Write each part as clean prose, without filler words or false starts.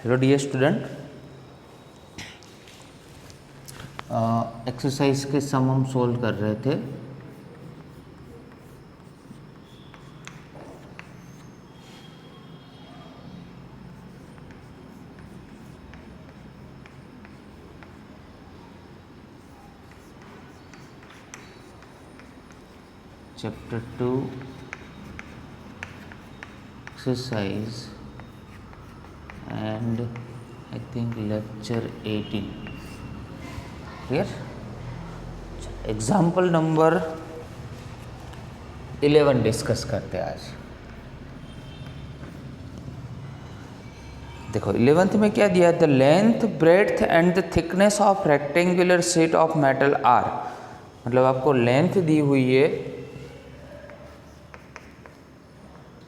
Hello dear student, exercise के सम हम solve कर रहे थे। Chapter 2 exercise and I think lecture 18 clear. Example number 11 discuss करते हैं आज। देखो 11th में क्या दिया, the length breadth and the thickness of rectangular sheet of metal are. मतलब आपको लेंथ दी हुई है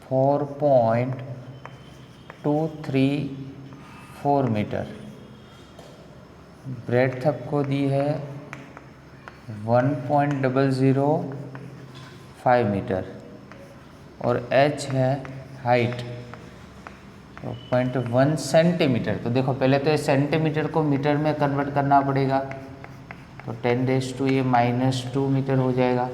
4.234 मीटर, ब्रेड्थ आपको दी है 1.005 मीटर और h है हाइट 0.1 सेंटीमीटर। तो देखो पहले तो ये सेंटीमीटर को मीटर में कन्वर्ट करना पड़ेगा, तो 10⁻⁻² मीटर हो जाएगा।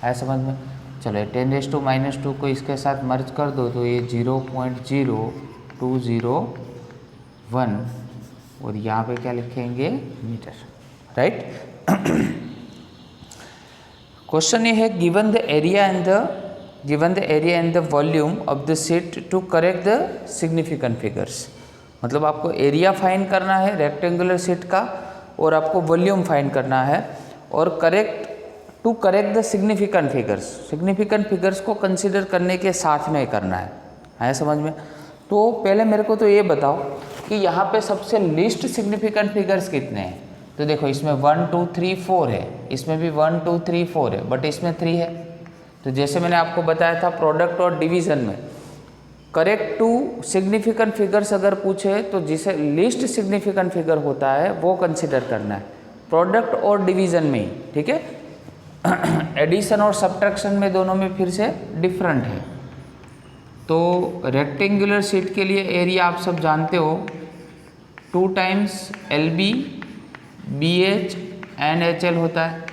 है समझ में? चलो 10⁻⁻² को इसके साथ मर्ज कर दो तो ये 0.0201 और यहाँ पे क्या लिखेंगे, मीटर। राइट। क्वेश्चन ये है, given the area and the volume of the sheet to correct the significant figures. मतलब आपको एरिया फाइंड करना है रेक्टेंगुलर शीट का और आपको वॉल्यूम फाइंड करना है और to correct the significant figures. Significant figures को कंसीडर करने के साथ में करना है समझ में? तो पहले मेरे को तो ये बताओ कि यहाँ पे सबसे लीस्ट सिग्निफिकेंट फिगर्स कितने हैं। तो देखो इसमें 1 2 3 4 है, इसमें भी 1 2 3 4 है, बट इसमें 3 है। तो जैसे मैंने आपको बताया था प्रोडक्ट और डिवीज़न में करेक्ट टू सिग्निफिकेंट फिगर्स अगर पूछे तो जिसे लीस्ट सिग्निफिकेंट फिगर होता है वो कंसिडर करना है प्रोडक्ट और डिवीज़न में ही। ठीक है। एडिशन और सब्ट्रैक्शन में दोनों में फिर से डिफरेंट है। तो रेक्टेंगुलर शीट के लिए एरिया आप सब जानते हो 2 टाइम्स LB BH NHL होता है।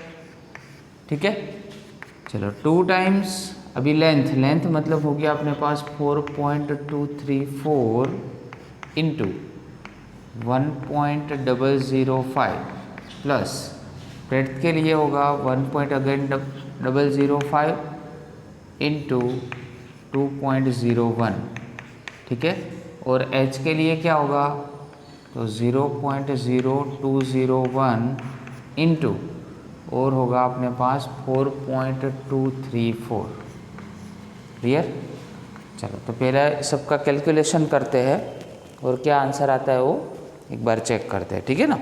ठीक है। चलो 2 टाइम्स अभी लेंथ मतलब हो गया अपने पास 4.234 इंटू 1.005 प्लस ब्रेड्थ के लिए होगा 1.005 इंटू 2.01। ठीक है। और h के लिए क्या होगा, तो 0.0201 इंटू और होगा अपने पास 4.234। क्लियर। चलो तो पहले सबका कैलकुलेशन करते हैं और क्या आंसर आता है वो एक बार चेक करते हैं। ठीक है ना।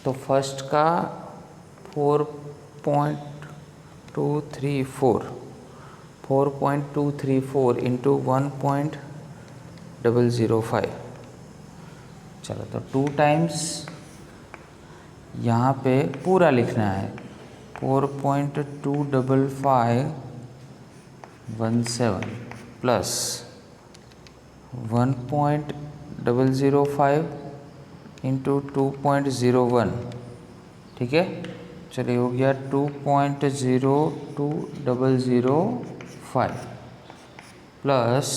तो फर्स्ट का 4.234 इंटू 1.005। चलो तो 2 टाइम्स यहाँ पे पूरा लिखना है 4.25517 प्लस 1.005 इंटू 2.01। ठीक है। चलिए हो गया 2.02005 प्लस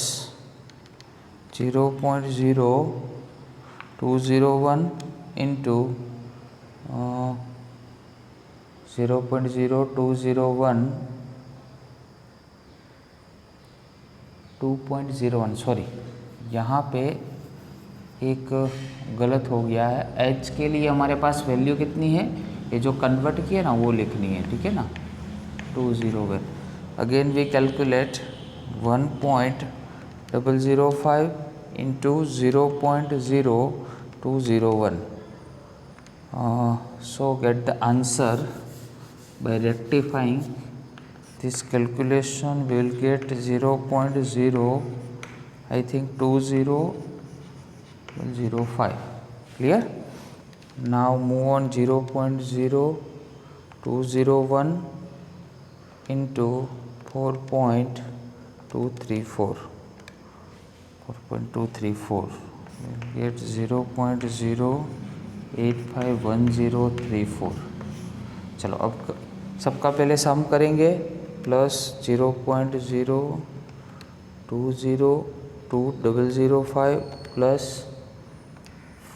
0.0201 इंटू 0.0201 2.01। सॉरी यहाँ पे एक गलत हो गया है। h के लिए हमारे पास वैल्यू कितनी है, ये जो कन्वर्ट किया ना वो लिखनी है। ठीक है ना। 201 again we calculate 1.005 into 0.0201। So get the answer by rectifying this calculation we will get 0.0 I think 2005. Clear. Now move on 0.0201 into 4.234 4.234 gate 0.085134। चलो अब सबका पहले सम करेंगे, प्लस 0.020205 प्लस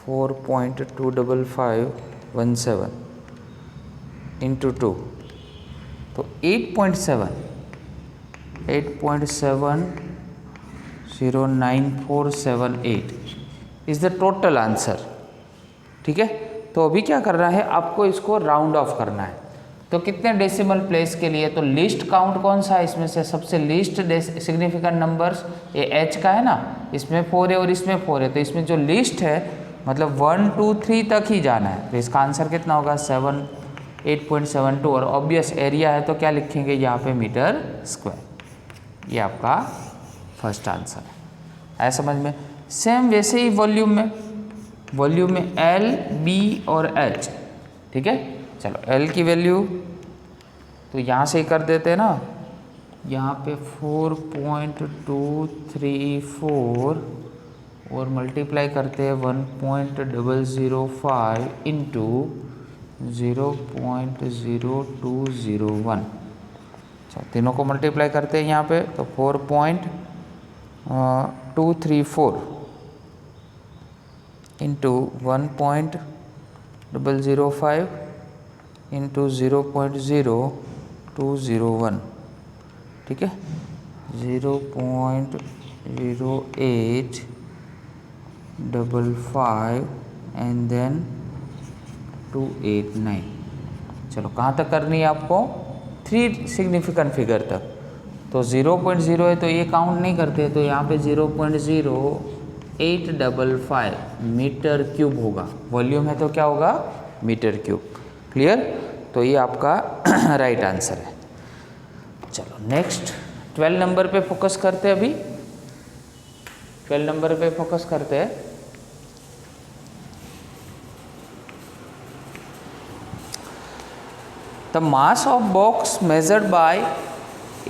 4.25517 इंटू 2, तो 8.70948 इज़ द टोटल आंसर। ठीक है, तो अभी क्या करना है, आपको इसको राउंड ऑफ करना है। तो कितने डेसिमल प्लेस के लिए, तो लीस्ट काउंट कौन सा है इसमें से, सबसे लीस्ट सिग्निफिकेंट नंबर्स ये एच का है ना, इसमें 4 है और इसमें 4 है, तो इसमें जो लीस्ट है मतलब 1 2 3 तक ही जाना है। तो इसका आंसर कितना होगा 8.72, और ऑब्वियस एरिया है तो क्या लिखेंगे यहाँ पे मीटर स्क्वायर। ये आपका फर्स्ट आंसर है, आया समझ में। सेम वैसे ही वॉल्यूम में एल बी और एच। ठीक है, चलो एल की वैल्यू तो यहाँ से ही कर देते हैं ना, यहाँ पे 4.234 और मल्टीप्लाई करते हैं 1.005 इंटू 0.0201। अच्छा, तीनों को मल्टीप्लाई करते हैं यहाँ पे, तो 4.234 इंटू 1.005 इंटू 0.0201। ठीक है, 0.0855 एंड देन 289। चलो कहाँ तक करनी है आपको, 3 सिग्निफिकेंट फिगर तक। तो 0.0 है तो ये काउंट नहीं करते, तो यहाँ पे 0.0855 मीटर क्यूब होगा। वॉल्यूम है तो क्या होगा, मीटर क्यूब। क्लियर, तो ये आपका राइट आंसर है। चलो नेक्स्ट 12 नंबर पे फोकस करते हैं। अभी 12 नंबर पे फोकस करते हैं। The mass of box measured by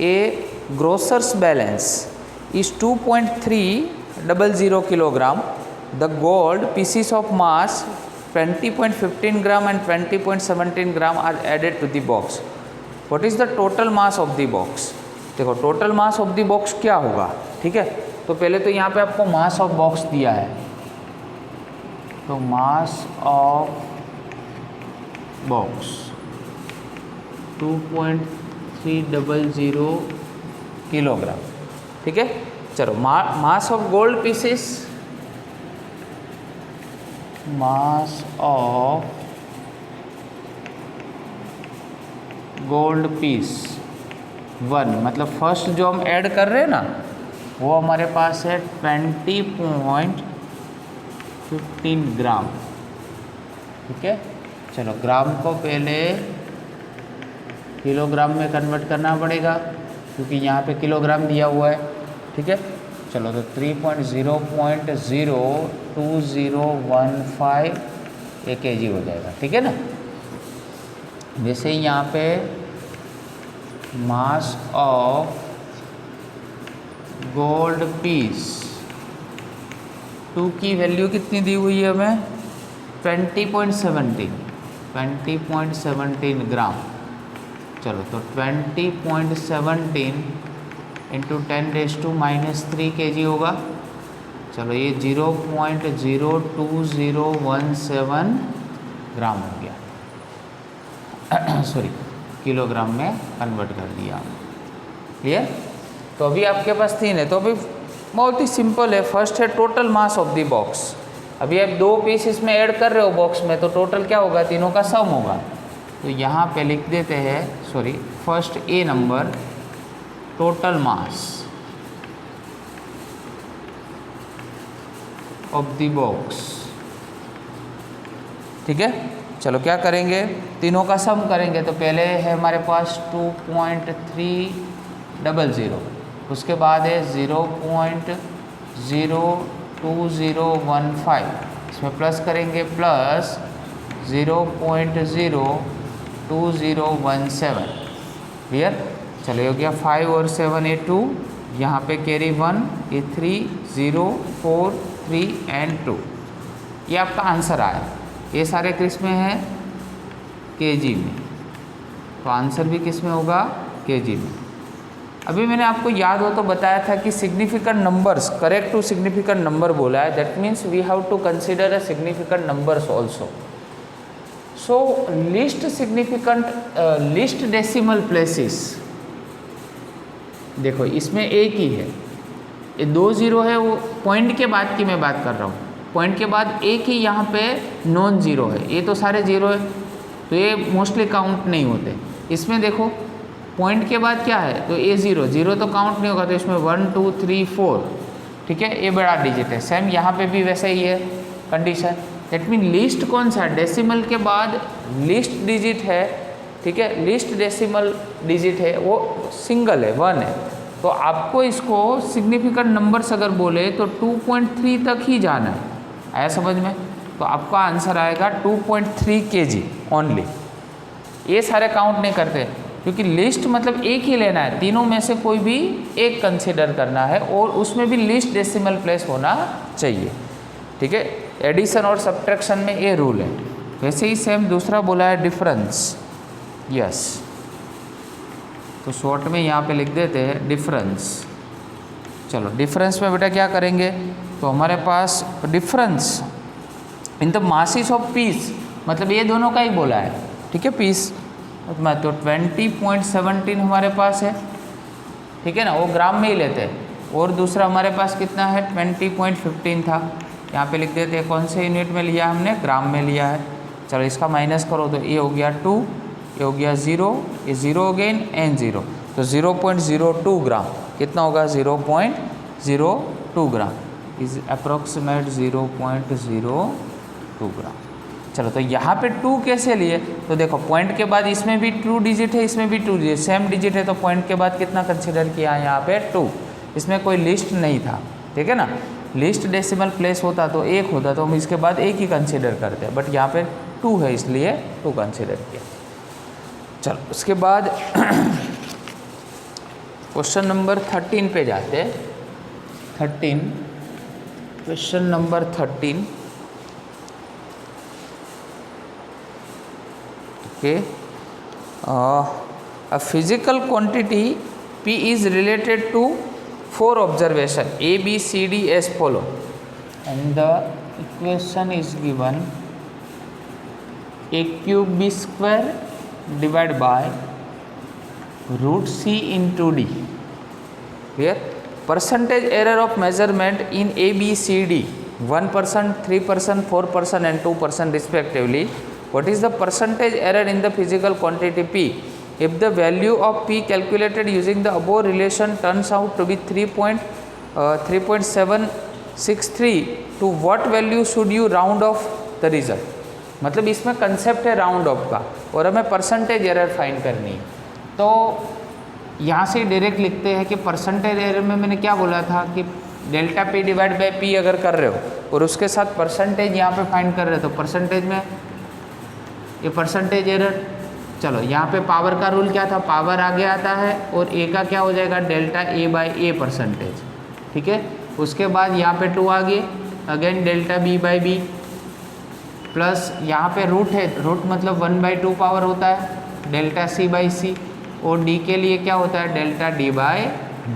a grocer's balance is 2.300 kilogram. The gold pieces of mass 20.15 gram and 20.17 gram are added to the box. What is the total mass of the box? देखो total mass of the box क्या होगा। ठीक है, तो पहले तो यहाँ पे आपको मास ऑफ बॉक्स दिया है, तो मास ऑफ बॉक्स 2.300 किलोग्राम। ठीक है, चलो mass of gold pieces, mass of gold piece 1, मतलब फर्स्ट जो हम ऐड कर रहे हैं ना वो हमारे पास है 20.15 ग्राम। ठीक है, चलो ग्राम को पहले किलोग्राम में कन्वर्ट करना पड़ेगा क्योंकि यहाँ पे किलोग्राम दिया हुआ है। ठीक है, चलो तो 3.0.02015 एक kg हो जाएगा। ठीक है ना, वैसे ही यहाँ पे मास ऑफ गोल्ड पीस 2 की वैल्यू कितनी दी हुई है हमें, 20.17 ग्राम। चलो तो 20.17 इंटू 10⁻³ kg होगा। चलो ये 0.02017 ग्राम हो गया सॉरी किलोग्राम में कन्वर्ट कर दिया। क्लियर, तो अभी आपके पास 3 है, तो अभी बहुत ही सिंपल है। फर्स्ट है total mass of the box. अभी आप 2 पीस इसमें ऐड कर रहे हो बॉक्स में, तो टोटल क्या होगा, तीनों का सम होगा। तो यहाँ पे लिख देते हैं, sorry first A number total mass of the box. ठीक है, चलो क्या करेंगे, तीनों का सम करेंगे। तो पहले है हमारे पास 2.300, उसके बाद है 0.02015, इसमें प्लस करेंगे प्लस 0.02017। क्लियर, चलो हो गया 5 और 7 ये 2, यहाँ पे कैरी 1, ये 3, 0, 4, 3 एंड 2, ये आपका आंसर आया। ये सारे किस में है? केजी में। तो आंसर भी किस में होगा? केजी में। अभी मैंने आपको याद हो तो बताया था कि significant numbers, correct to significant number बोला है, that means we have to consider a significant numbers also. So least significant, least decimal places, देखो इसमें एक ही है, ये 2 0 है, वो पॉइंट के बाद की मैं बात कर रहा हूँ। पॉइंट के बाद एक ही यहाँ पे नॉन जीरो है, ये तो सारे जीरो है, तो ये मोस्टली काउंट नहीं होते। इसमें देखो पॉइंट के बाद क्या है, तो ये जीरो तो काउंट नहीं होगा, तो इसमें 1 2 3 4, ठीक है, ये बड़ा डिजिट है। सेम यहाँ पे भी वैसे ही है कंडीशन। दैट मीन लिस्ट कौन सा है? डेसिमल के बाद लिस्ट डिजिट है, ठीक है, लिस्ट डेसिमल डिजिट है वो सिंगल है, 1 है। तो आपको इसको सिग्निफिकेंट नंबर्स अगर बोले तो 2.3 तक ही जाना है, आया समझ में? तो आपका आंसर आएगा 2.3 kg ओनली। ये सारे काउंट नहीं करते क्योंकि लिस्ट मतलब एक ही लेना है, तीनों में से कोई भी एक कंसिडर करना है और उसमें भी लिस्ट डेसिमल प्लेस होना चाहिए, ठीक है। एडिशन और सब्ट्रैक्शन में ये रूल है। वैसे ही सेम दूसरा बोला है डिफरेंस, यस, तो शॉर्ट में यहाँ पे लिख देते हैं डिफरेंस। चलो डिफरेंस में बेटा क्या करेंगे, तो हमारे पास difference in the masses of piece, मतलब ये दोनों का ही बोला है, ठीक है, पीस। तो 20.17 हमारे पास है, ठीक है ना, वो ग्राम में ही लेते हैं। और दूसरा हमारे पास कितना है, 20.15 था, यहाँ पे लिख देते हैं कौन से यूनिट में लिया हमने, ग्राम में लिया है। चलो इसका माइनस करो तो ये हो गया 2, ये हो गया 0, ये 0 अगेन एंड 0, तो 0.02 ग्राम कितना होगा, 0.02 ग्राम इज अप्रोक्सीमेट 0.02 ग्राम। चलो तो यहाँ पे 2 कैसे लिए, तो देखो पॉइंट के बाद इसमें भी 2 डिजिट है, इसमें भी 2 डिजिट, सेम डिजिट है, तो पॉइंट के बाद कितना कंसिडर किया यहाँ पे 2। इसमें कोई लिस्ट नहीं था, ठीक है ना, लिस्ट डेसिमल प्लेस होता तो 1 होता तो हम इसके बाद 1 ही कंसिडर करते, बट यहाँ पे 2 है इसलिए 2 कंसिडर किया। चलो उसके बाद क्वेश्चन नंबर 13 पे जाते हैं। 13, question number 13, okay. A physical quantity P is related to 4 observation A, B, C, D as follow, and the equation is given a cube B square divided by root C into D. Here percentage error of measurement in A, B, C, D 1%, 3%, 4% and 2% respectively. What is the percentage error in the physical quantity P if the value of P calculated using the above relation turns out to be 3.763, to what value should you round off the result? मतलब इसमें concept है round of का और हमें percentage error find करनी है। तो यहाँ से डायरेक्ट लिखते हैं कि परसेंटेज एरर में मैंने क्या बोला था कि delta P divide by P अगर कर रहे हो और उसके साथ परसेंटेज यहाँ पे फाइंड कर रहे हो, तो परसेंटेज में ये परसेंटेज एरर। चलो यहाँ पे पावर का रूल क्या था, पावर आगे आता है और ए का क्या हो जाएगा, delta A by A percentage, ठीक है। उसके बाद यहाँ पे 2 आ गए, again delta B by B, plus यहाँ पे रूट है, रूट मतलब 1/2 पावर होता है, डेल्टा C बाई C, और D के लिए क्या होता है, डेल्टा D बाई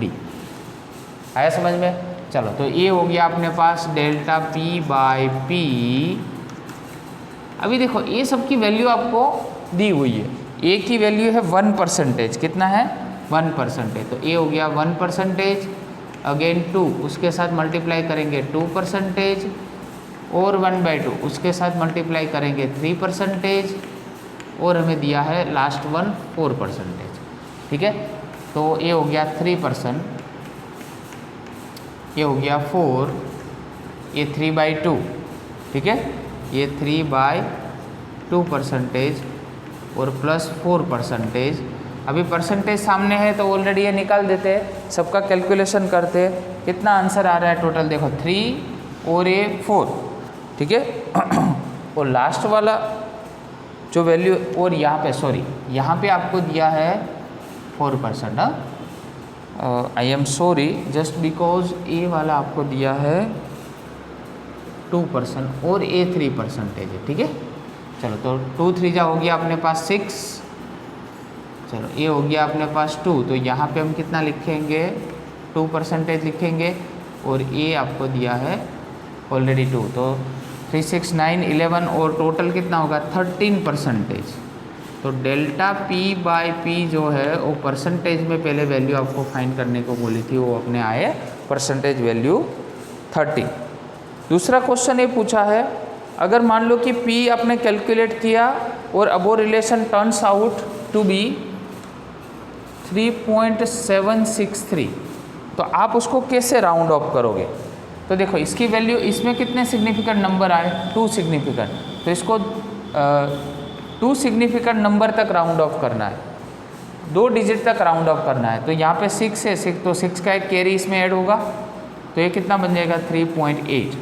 D। आया समझ में? चलो तो ये हो गया अपने पास डेल्टा P बाई P। अभी देखो ये सब की वैल्यू आपको दी हुई है, ए की वैल्यू है 1%, कितना है 1%, तो ए हो गया 1%, अगेन 2 उसके साथ मल्टीप्लाई करेंगे 2%, और 1/2 उसके साथ मल्टीप्लाई करेंगे 3%, और हमें दिया है लास्ट वन 4%, ठीक है। तो ये हो गया 3%, ये हो गया 4, ये 3/2, ठीक है, ये 3/2% और प्लस 4%। अभी परसेंटेज सामने है तो ऑलरेडी ये निकाल देते हैं, सबका कैलकुलेशन करते हैं, कितना आंसर आ रहा है टोटल, देखो 3 और ये 4, ठीक है। और लास्ट वाला जो वैल्यू, और यहाँ पे सॉरी यहाँ पे आपको दिया है 4%, I am sorry, just because a वाला आपको दिया है 2% और ए 3% है, ठीक है। चलो तो 2 3 जा हो गया अपने पास 6, चलो ए हो गया अपने पास 2, तो यहाँ पे हम कितना लिखेंगे 2% लिखेंगे, और ए आपको दिया है ऑलरेडी 2, तो 3 6 9 11 और टोटल कितना होगा 13%। तो डेल्टा पी बाई पी जो है वो परसेंटेज में पहले वैल्यू आपको फाइंड करने को बोली थी, वो अपने आए परसेंटेज वैल्यू 30। दूसरा क्वेश्चन ये पूछा है, अगर मान लो कि पी आपने कैलकुलेट किया और above relation turns out to be 3.763, तो आप उसको कैसे राउंड ऑफ करोगे। तो देखो इसकी वैल्यू, इसमें कितने सिग्निफिकेंट नंबर आए 2 सिग्निफिकेंट, तो इसको 2 सिग्निफिकेंट नंबर तक राउंड ऑफ करना है, 2 डिजिट तक राउंड ऑफ करना है। तो यहाँ पे 6 है, 6 तो 6 का एक कैरी इसमें ऐड होगा, तो ये कितना बन जाएगा 3.8।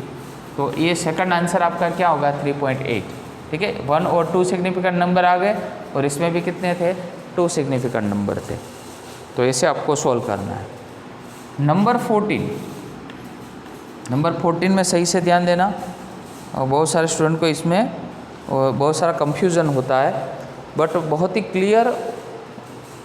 तो ये सेकंड आंसर आपका क्या होगा 3.8, ठीक है। 1 और 2 सिग्निफिकेंट नंबर आ गए, और इसमें भी कितने थे 2 सिग्निफिकेंट नंबर थे। तो ऐसे आपको सॉल्व करना है। नंबर 14 में सही से ध्यान देना, और बहुत सारे स्टूडेंट को इसमें बहुत सारा कंफ्यूजन होता है, बट बहुत ही क्लियर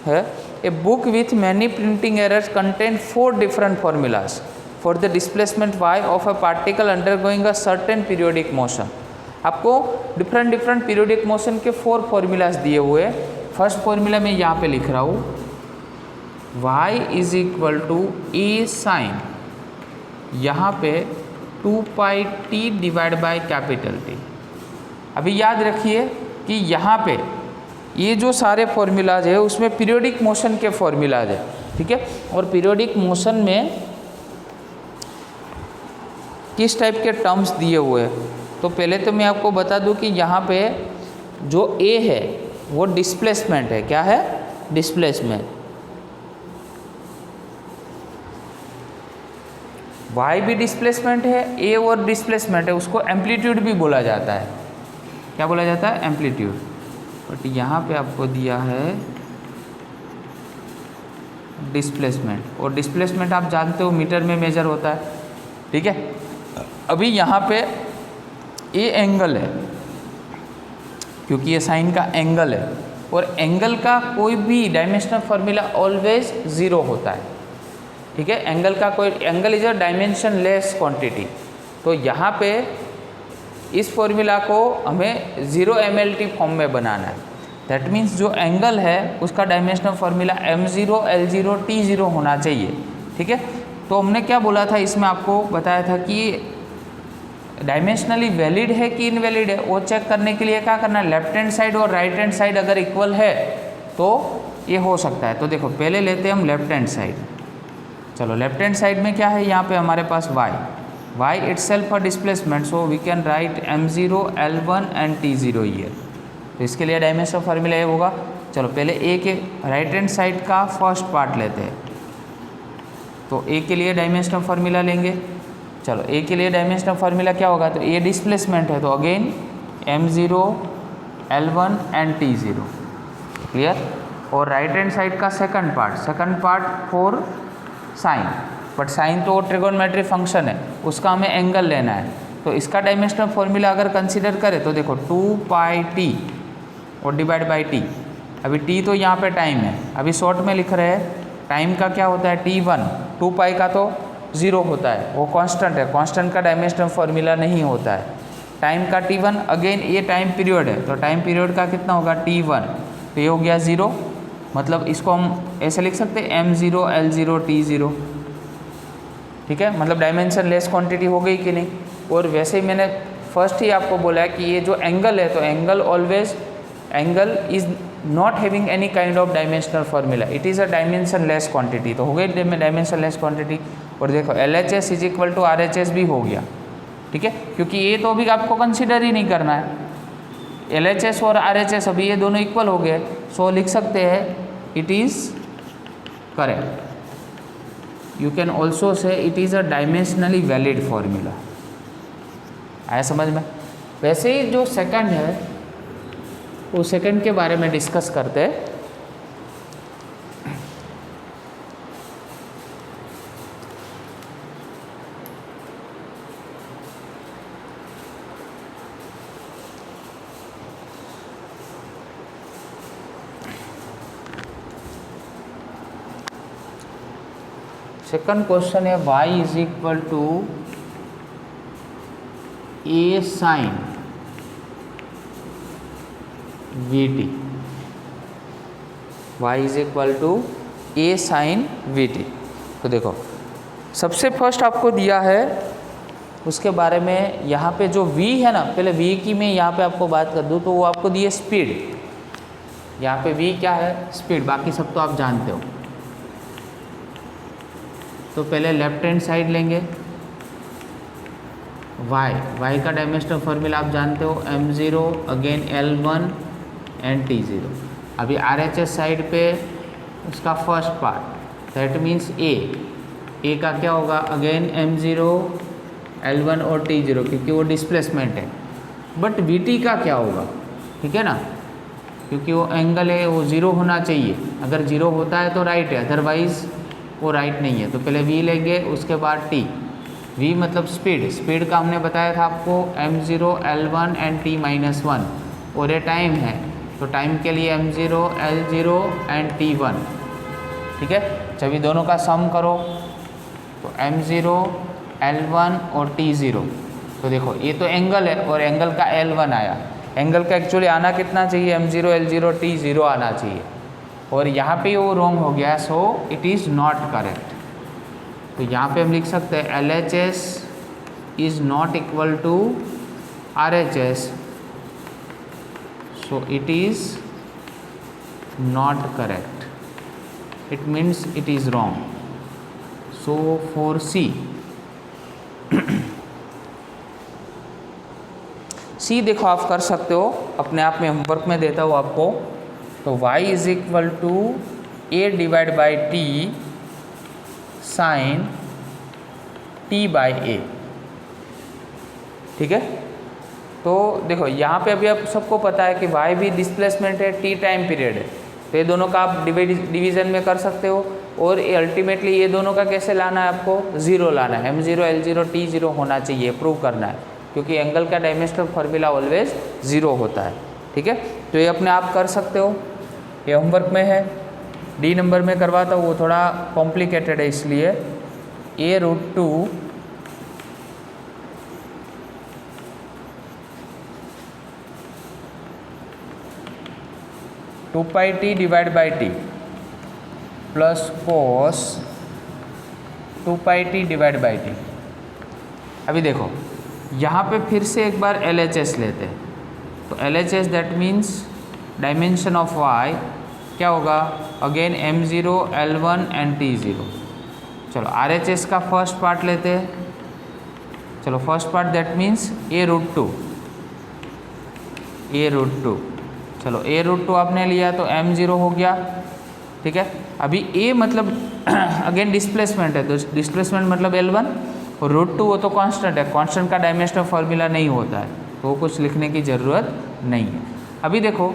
है। A book with many printing errors contain 4 different formulas for the displacement y of a particle undergoing a certain periodic motion. आपको डिफरेंट पीरियोडिक मोशन के 4 फॉर्मूलाज दिए हुए हैं। फर्स्ट फॉर्मूला मैं यहाँ पे लिख रहा हूँ, y is equal to A sine, यहाँ पे 2 pi t divide by capital t. अभी याद रखिए कि यहाँ पे ये जो सारे फॉर्मूलाज है उसमें पीरियोडिक मोशन के फॉर्मूलाज है, ठीक है। और पीरियोडिक मोशन में किस टाइप के टर्म्स दिए हुए हैं, तो पहले तो मैं आपको बता दूं कि यहाँ पे जो ए है वो डिस्प्लेसमेंट है। क्या है डिस्प्लेसमेंट। वाई भी डिस्प्लेसमेंट है, ए और डिस्प्लेसमेंट है, उसको एम्पलीट्यूड भी बोला जाता है। क्या बोला जाता है एम्पलीट्यूड। बट यहाँ पे आपको दिया है डिस्प्लेसमेंट, और डिस्प्लेसमेंट आप जानते हो मीटर में मेजर होता है, ठीक है। अभी यहाँ पे ए एंगल है, क्योंकि ये साइन का एंगल है, और एंगल का कोई भी डायमेंशनल फॉर्मूला ऑलवेज 0 होता है, ठीक है। एंगल का कोई, angle is a dimensionless quantity. तो यहाँ पे इस फॉर्मूला को हमें 0 MLT फॉर्म में बनाना है। दैट मीन्स जो एंगल है उसका dimensional formula m0 l0 t0 होना चाहिए, ठीक है। तो हमने क्या बोला था, इसमें आपको बताया था कि डायमेंशनली वैलिड है कि इनवैलिड है, वो चेक करने के लिए क्या करना है, लेफ्ट हैंड साइड और राइट हैंड साइड अगर इक्वल है तो ये हो सकता है। तो देखो पहले लेते हैं हम लेफ्ट हैंड साइड। चलो लेफ्ट हैंड साइड में क्या है, यहाँ पे हमारे पास y itself a displacement, so we can write m0 l1 and t0 here। तो इसके लिए डायमेंशनल फार्मूला ये होगा। चलो पहले ए के राइट हैंड साइड का फर्स्ट पार्ट लेते हैं, तो ए के लिए डायमेंशनल फार्मूला लेंगे। चलो ए के लिए डायमेंशनल फार्मूला क्या होगा, तो ए डिस्प्लेसमेंट है, तो again m0 l1 and t0, clear. और राइट हैंड साइड का second part for sine, but sine तो ट्रिगोनोमेट्री फंक्शन है, उसका हमें एंगल लेना है। तो इसका डायमेंशनल फॉर्मूला अगर कंसीडर करें तो देखो 2 पाई टी और डिवाइड बाई टी। अभी टी तो यहाँ पे टाइम है, अभी शॉर्ट में लिख रहे हैं, टाइम का क्या होता है t1, 2 पाई का तो 0 होता है, वो कांस्टेंट है, कांस्टेंट का डायमेंशनल फार्मूला नहीं होता है। टाइम का t1, अगेन ये टाइम पीरियड है, तो टाइम पीरियड का कितना होगा t1, तो ये हो गया 0। मतलब इसको हम ऐसे लिख सकते हैं m0 l0 t0, ठीक है। मतलब डायमेंशन लेस क्वांटिटी हो गई कि नहीं। और वैसे ही मैंने फर्स्ट ही आपको बोला है कि ये जो एंगल है, तो angle always, angle is not having any kind of dimensional formula, it is a dimensionless quantity. तो हो गई डायमेंशन लेस क्वांटिटी। और देखो LHS is equal to RHS भी हो गया, ठीक है, क्योंकि ये तो अभी आपको कंसिडर ही नहीं करना है। LHS और RHS अभी ये दोनों इक्वल हो गए, सो लिख सकते हैं it is correct. You can also say it is a dimensionally valid formula। आया समझ में। वैसे ही जो सेकंड है वो सेकंड के बारे में डिस्कस करते हैं। सेकंड क्वेश्चन है y is equal to A sine V T, y is equal to A sine V T. तो देखो सबसे फर्स्ट आपको दिया है उसके बारे में, यहाँ पे जो v है ना, पहले v की मैं यहाँ पे आपको बात कर दूँ तो वो आपको दिए स्पीड, यहाँ पे v क्या है स्पीड, बाकी सब तो आप जानते हो। तो पहले लेफ्ट हैंड साइड लेंगे, y का डायमेंशनल फॉर्मूला आप जानते हो m0 again L1 and T0। अभी RHS साइड पे उसका first part that means a का क्या होगा अगेन m0 L1 और T0 क्योंकि वो डिस्प्लेसमेंट है। बट Vt का क्या होगा, ठीक है ना, क्योंकि वो एंगल है वो ज़ीरो होना चाहिए, अगर ज़ीरो होता है तो राइट है, अदरवाइज़ वो राइट नहीं है। तो पहले v लेंगे उसके बाद t, v मतलब स्पीड का हमने बताया था आपको m0 L1 एंड t-1 और ये टाइम है तो टाइम के लिए m0 L0 एंड t1, ठीक है। जब ये दोनों का सम करो तो m0 L1 और t0, तो देखो ये तो एंगल है और एंगल का L1 आया, एंगल का एक्चुअली आना कितना चाहिए m0 L0 t0 आना चाहिए और यहाँ पे वो रॉन्ग हो गया, so it is not correct. तो यहाँ पे हम लिख सकते हैं LHS is not equal to RHS, so it is not correct, it means it is wrong. So for C, C देखो आप कर सकते हो अपने आप में, होमवर्क में देता हूँ आपको। तो y is equal to a divide by T sine t by a, ठीक है। तो देखो यहाँ पे अभी आप सबको पता है कि y भी डिस्प्लेसमेंट है, t टाइम पीरियड है, तो ये दोनों का आप डिवीज़न में कर सकते हो और अल्टीमेटली ये दोनों का कैसे लाना है आपको, ज़ीरो लाना है, m0 L0 t0 होना चाहिए, प्रूव करना है, क्योंकि एंगल का डायमेंशनल फॉर्मूला ऑलवेज ज़ीरो होता है, ठीक है। तो ये अपने आप कर सकते हो, ये होमवर्क में है। डी नंबर में करवाता हूँ, वो थोड़ा कॉम्प्लिकेटेड है, इसलिए a√2 2πt divide by T plus cos 2πt divide by T. अभी देखो यहाँ पे फिर से एक बार LHS लेते हैं, तो LHS that means dimension of y क्या होगा again m0 L1 and t0। चलो RHS का फर्स्ट पार्ट लेते हैं, चलो first part that means a√2, चलो a√2 आपने लिया तो m0 हो गया, ठीक है। अभी a मतलब अगेन डिस्प्लेसमेंट है, तो डिस्प्लेसमेंट मतलब L1 और √2 वो तो कांस्टेंट है, कांस्टेंट का डायमेंशनल फॉर्मूला नहीं होता है, तो कुछ लिखने की ज़रूरत नहीं है। अभी देखो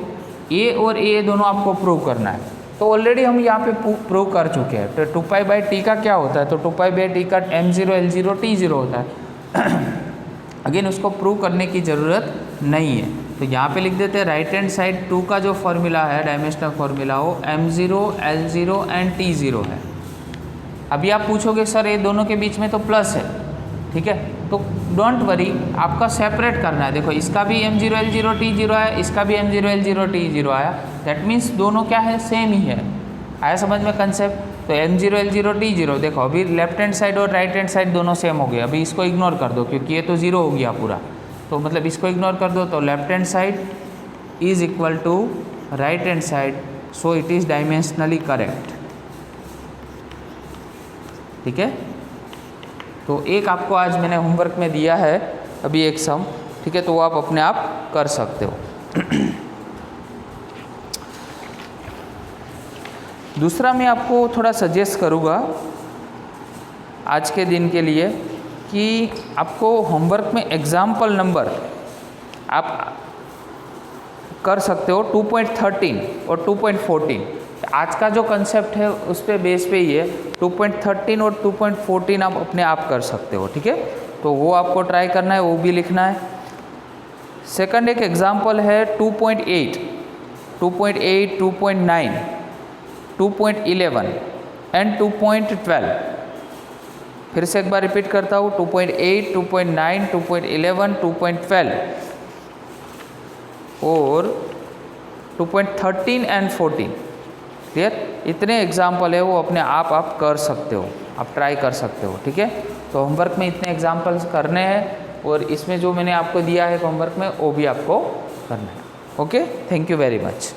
a और a दोनों आपको प्रूव करना है, तो ऑलरेडी हम यहाँ पे प्रूव कर चुके हैं। तो 2π/t का क्या होता है, तो 2π/t का m0 L0 t0 होता है। अगेन उसको प्रूव करने की ज़रूरत नहीं है, तो यहाँ पे लिख देते हैं राइट हैंड साइड 2 का जो फॉर्मूला है डायमेंशनल फॉर्मूला वो m0 L0 एंड t0 है। अभी आप पूछोगे सर ये दोनों के बीच में तो प्लस है, ठीक है, तो डोंट वरी, आपका सेपरेट करना है। देखो इसका भी m0 L0 t0 आया, इसका भी m0 L0 t0 आया, दैट मीन्स दोनों क्या है सेम ही है। आया समझ में कंसेप्ट। तो m0 L0 t0 देखो अभी लेफ्ट हैंड साइड और राइट हैंड साइड दोनों सेम हो गए। अभी इसको इग्नोर कर दो क्योंकि ये तो ज़ीरो हो गया पूरा, तो मतलब इसको इग्नोर कर दो, तो left hand side is equal to right hand side, so it is dimensionally correct, ठीक है। तो एक आपको आज मैंने होमवर्क में दिया है अभी एक सम, ठीक है, तो वो आप अपने आप कर सकते हो। दूसरा मैं आपको थोड़ा सजेस्ट करूँगा आज के दिन के लिए कि आपको होमवर्क में एग्जाम्पल नंबर आप कर सकते हो 2.13 और 2.14। आज का जो कंसेप्ट है उस पे बेस पे ही है, 2.13 और 2.14 आप अपने आप कर सकते हो, ठीक है। तो वो आपको ट्राई करना है, वो भी लिखना है। सेकंड एक एग्जांपल है 2.8, 2.8, 2.9, 2.11 एंड 2.12। फिर से एक बार रिपीट करता हूँ, 2.8, 2.9, 2.11, 2.12 और 2.13 एंड 14। क्लियर? इतने एग्जाम्पल है वो अपने आप कर सकते हो, आप ट्राई कर सकते हो। ठीक है, तो होमवर्क में इतने एग्जाम्पल्स करने हैं और इसमें जो मैंने आपको दिया है होमवर्क में वो भी आपको करना है। Okay, thank you very much.